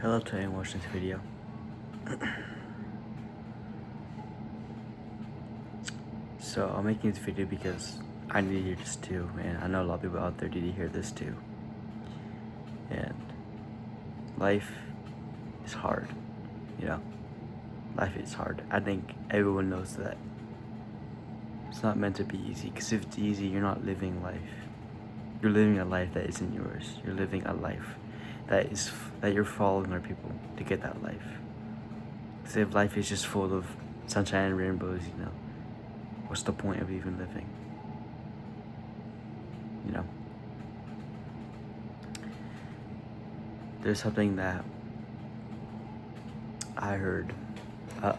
Hello to anyone watching this video. So I'm making this video because I need to hear this too, and I know a lot of people out there need to hear this too. And life is hard, you know. Life is hard. I think everyone knows that. It's not meant to be easy, because if it's easy, you're not living life. You're living a life that isn't yours. You're living a life that you're following other people to get that life. Because if life is just full of sunshine and rainbows, you know, what's the point of even living? You know? There's something that I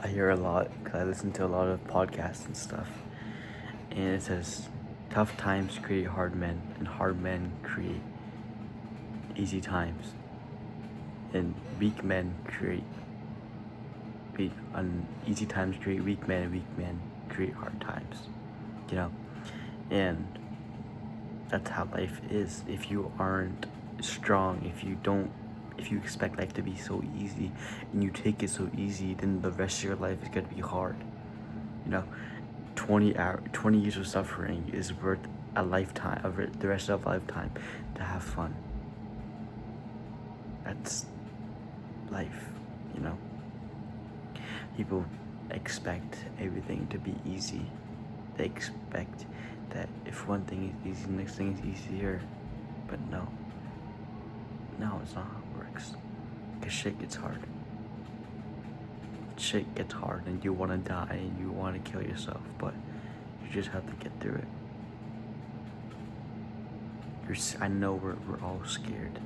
hear a lot, because I listen to a lot of podcasts and stuff. And it says, tough times create hard men, and hard men create easy times. And weak men create easy times create weak men, and weak men create hard times. You know? And that's how life is. If you aren't strong, if you expect life to be so easy and you take it so easy, then the rest of your life is gonna be hard. You know, 20 years of suffering is worth a lifetime, the rest of a lifetime, to have fun. That's life, you know. People expect everything to be easy. They expect that if one thing is easy, the next thing is easier. But no, it's not how it works. Because shit gets hard. Shit gets hard and you want to die and you want to kill yourself, but you just have to get through it. I know we're all scared.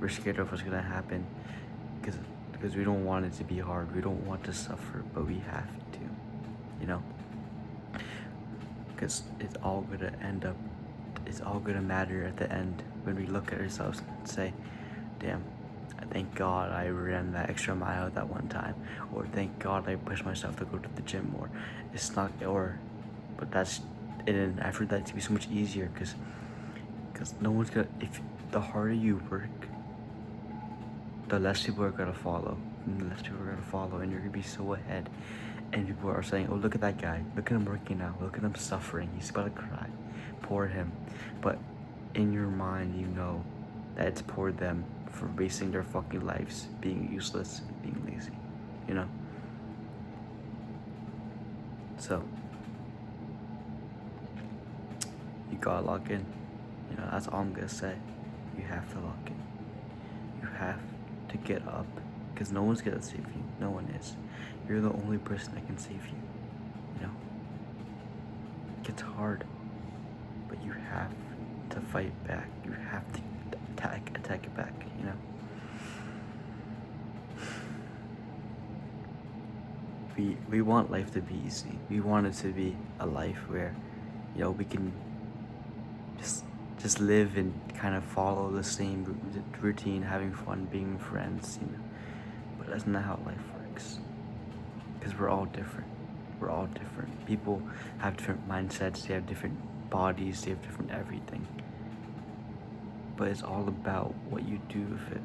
We're scared of what's gonna happen because we don't want it to be hard. We don't want to suffer, but we have to, you know? Because it's all gonna matter at the end when we look at ourselves and say, damn, thank God I ran that extra mile that one time, or thank God I pushed myself to go to the gym more. But that's, and I've heard that to be so much easier, because no one's gonna, if the harder you work, the less people are gonna follow, and and you're gonna be so ahead, and people are saying, oh, look at that guy, look at him working now, look at him suffering, he's about to cry, poor him. But in your mind, you know that it's poor them for wasting their fucking lives being useless and being lazy, you know? So you gotta lock in, you know. That's all I'm gonna say. You have to lock in. You have to get up, because no one's gonna save you. No one is. You're the only person that can save you, you know? It gets hard, but you have to fight back. You have to attack it back, you know? We want life to be easy. We want it to be a life where, you know, we can just live and kind of follow the same routine, having fun, being friends, you know. But that's not how life works, because we're all different. We're all different. People have different mindsets, they have different bodies, they have different everything. But it's all about what you do with it.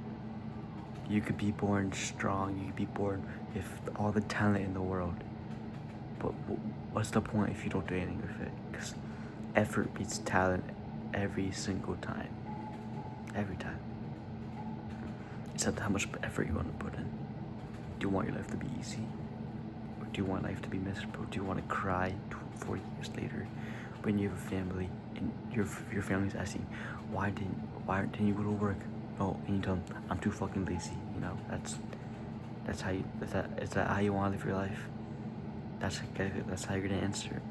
You could be born strong, you could be born with all the talent in the world, but what's the point if you don't do anything with it? Because effort beats talent every single time. Every time. It's up to how much effort you want to put in. Do you want your life to be easy? Or do you want life to be miserable? Do you want to cry 4 years later when you have a family and your family's asking, why didn't you go to work? Oh, and you tell them, I'm too fucking lazy. You know, is that how you want to live your life? That's how you're gonna answer it.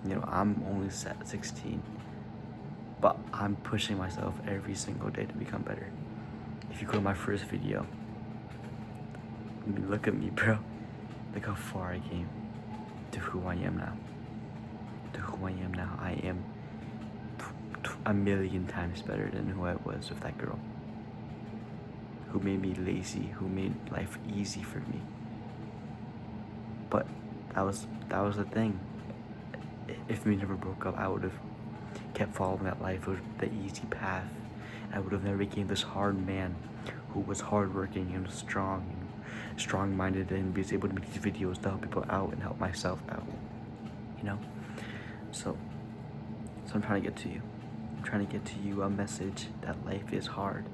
You know, I'm only 16, but I'm pushing myself every single day to become better. If you go to my first video, I mean, look at me, bro. Look how far I came to who I am now. I am a million times better than who I was with that girl, who made me lazy, who made life easy for me. But that was the thing. If we never broke up, I would have kept following that life, the easy path. I would have never became this hard man who was hardworking and strong and strong-minded and was able to make these videos to help people out and help myself out, you know? So I'm trying to get to you. I'm trying to get to you a message that life is hard.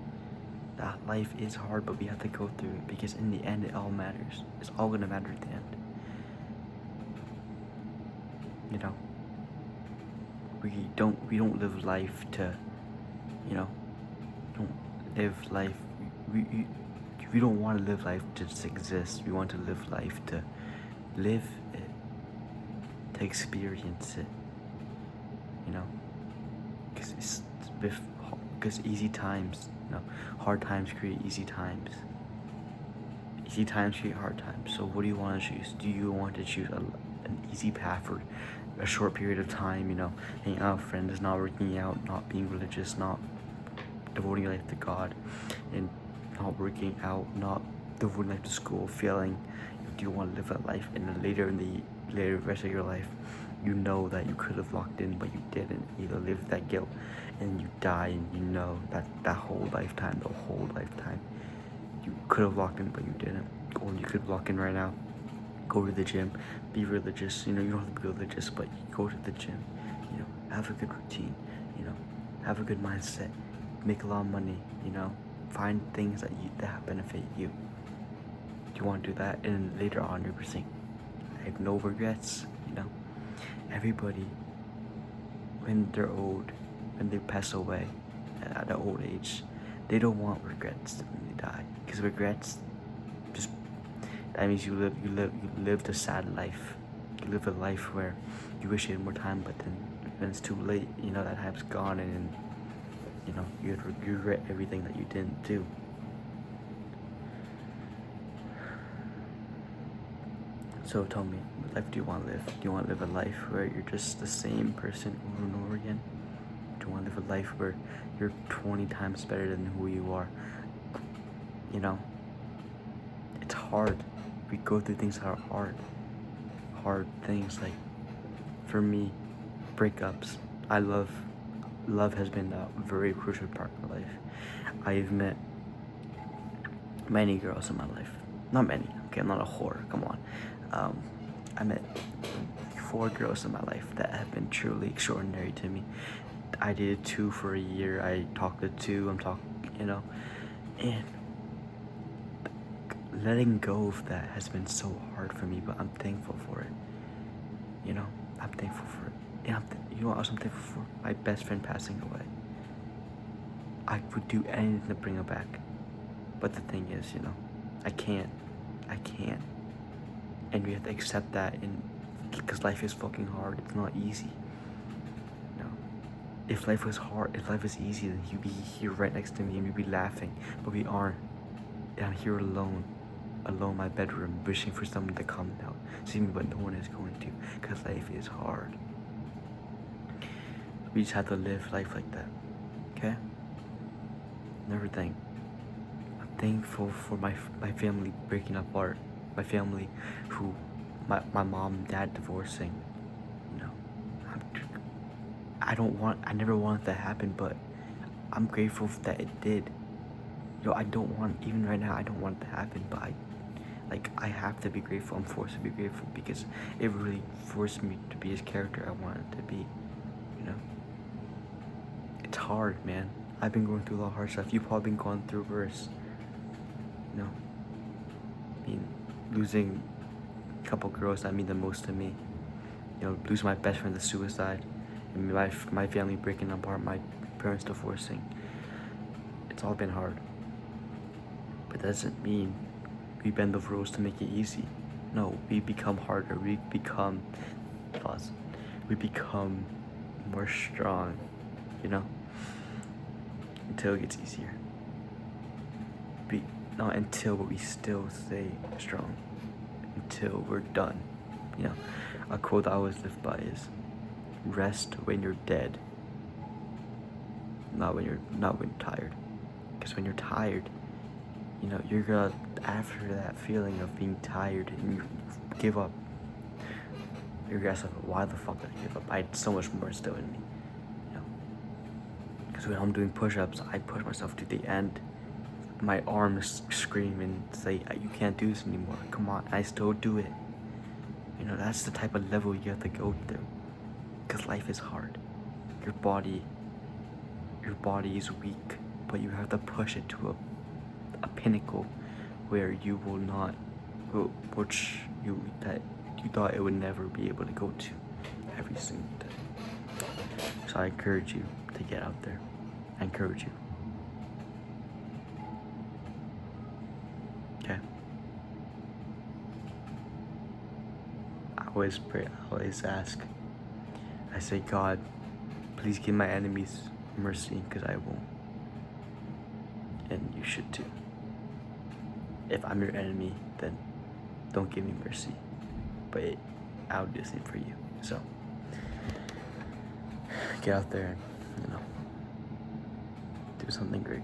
That life is hard, but we have to go through it because in the end, it all matters. It's all gonna matter at the end. You know, we don't live life to, you know, don't live life. We don't want to live life to just exist. We want to live life to live it, to experience it. You know, because easy times, you know, hard times create easy times. Easy times create hard times. So what do you want to choose? Do you want to choose an easy path for a short period of time, you know, hanging out with friends, not working out, not being religious, not devoting your life to God, and not working out, not devoting life to school, failing? Do you want to live that life, and then later in the later rest of your life, you know that you could have locked in, but you didn't. You live that guilt, and you die, and you know that whole lifetime, you could have locked in, but you didn't. Or you could lock in right now. Go to the gym, be religious. You know, you don't have to be religious, but you go to the gym. You know, have a good routine. You know, have a good mindset. Make a lot of money. You know, find things that benefit you. Do you want to do that? And later on, 100%. I have no regrets. You know, everybody, when they're old, when they pass away at an old age, they don't want regrets when they die, because regrets just, that means you lived a sad life. You live a life where you wish you had more time, but then when it's too late, you know, that time's gone, and you know, you regret everything that you didn't do. So tell me, what life do you want to live? Do you want to live a life where you're just the same person over and over again? Do you want to live a life where you're 20 times better than who you are? You know, it's hard. We go through things that are hard. Hard things, like, for me, breakups. Love has been a very crucial part of my life. I've met many girls in my life. Not many, okay, I'm not a whore, come on. I met 4 girls in my life that have been truly extraordinary to me. I dated 2 for a year. I talked to 2. You know, and letting go of that has been so hard for me, but I'm thankful for it. You know, I'm thankful for it. And you know what else I'm thankful for? My best friend passing away. I would do anything to bring her back. But the thing is, you know, I can't. And we have to accept that, and because life is fucking hard. It's not easy. You know, if life was hard, if life was easy, then you'd be here right next to me and we'd be laughing. But we aren't. And I'm here alone in my bedroom, wishing for someone to come out, see me, but no one is going to, because life is hard. We just have to live life like that, okay? Never think. I'm thankful for my family breaking apart, my family who, my mom and dad divorcing. You know, I never wanted that to happen, but I'm grateful that it did. You know, I don't want, even right now, I don't want it to happen, but I have to be grateful. I'm forced to be grateful because it really forced me to be his character I wanted to be, you know? It's hard, man. I've been going through a lot of hard stuff. You've probably been going through worse, you know? I mean, losing a couple girls that mean the most to me. You know, losing my best friend to suicide, and my family breaking apart, my parents divorcing. It's all been hard. But that doesn't mean we bend the rules to make it easy. No, we become harder. We become more strong, you know? Until it gets easier. Not until, but we still stay strong. Until we're done. You know, a quote I always live by is, rest when you're dead. Not when you're tired. Because when you're tired, you know, you're gonna, after that feeling of being tired and you give up, you're gonna ask, why the fuck did I give up? I had so much more still in me, you know? Because when I'm doing push-ups, I push myself to the end. my arms scream and say, you can't do this anymore. Come on, I still do it. You know, that's the type of level you have to go through. Because life is hard. Your body is weak, but you have to push it to a pinnacle where you will not, which you thought it would never be able to go to every single day. So I encourage you to get out there. I encourage you. Okay? I always pray, I always ask. I say, God, please give my enemies mercy, because I won't. And you should too. If I'm your enemy, then don't give me mercy. But I'll do the same for you. So, get out there and, do something great.